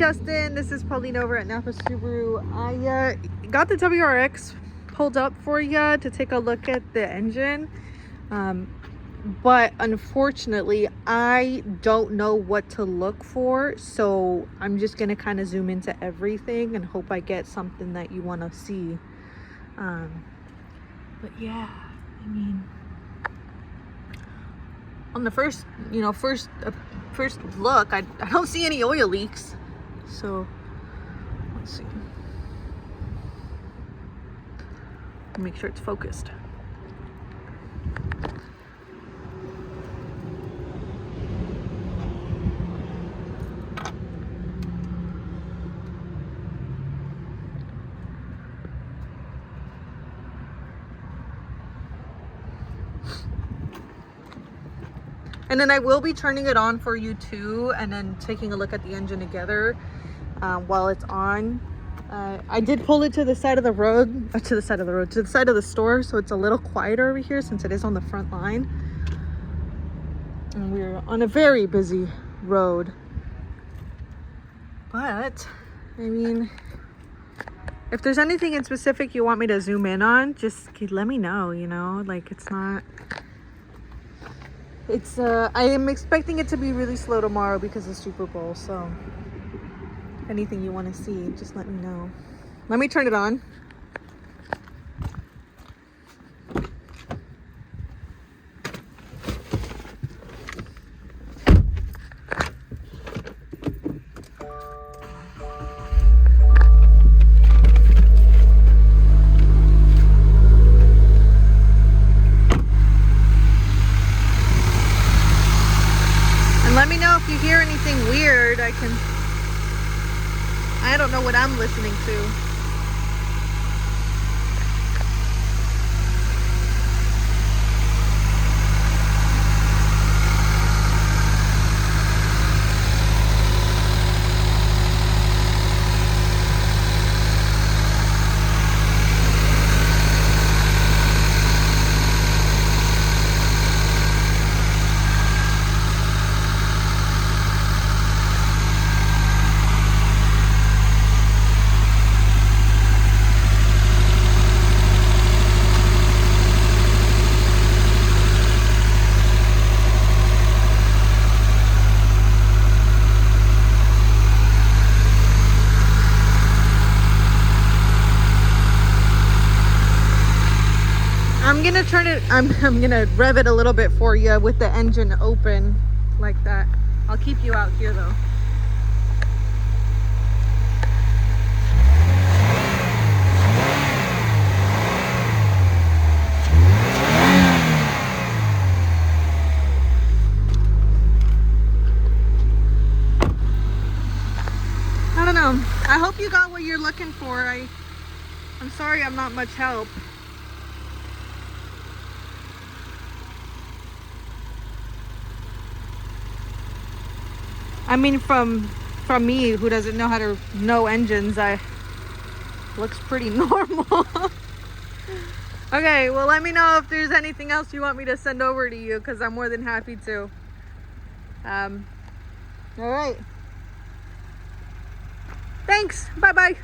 Justin, this is Paulina over at Napa Subaru. I got the WRX pulled up for you to take a look at the engine, but unfortunately I don't know what to look for, so I'm just gonna kind of zoom into everything and hope I get something that you want to see. But yeah, I mean, on the first look, I don't see any oil leaks. So let's see. Make sure it's focused. And then I will be turning it on for you too, and then taking a look at the engine together while it's on. I did pull it to the side of the road, to the side of the store, so it's a little quieter over here since it is on the front line. And we're on a very busy road. But, I mean, if there's anything in specific you want me to zoom in on, just let me know, you know? Like, it's not... I am expecting it to be really slow tomorrow because of Super Bowl, so anything you want to see, just let me know. Let me turn it on. Let me know if you hear anything weird. I don't know what I'm listening to. I'm gonna rev it a little bit for you with the engine open like that. I'll keep you out here though. I don't know. I hope you got what you're looking for. I'm sorry I'm not much help. I mean, from me, who doesn't know how to know engines, looks pretty normal. Okay, well, let me know if there's anything else you want me to send over to you, because I'm more than happy to. All right. Thanks. Bye-bye.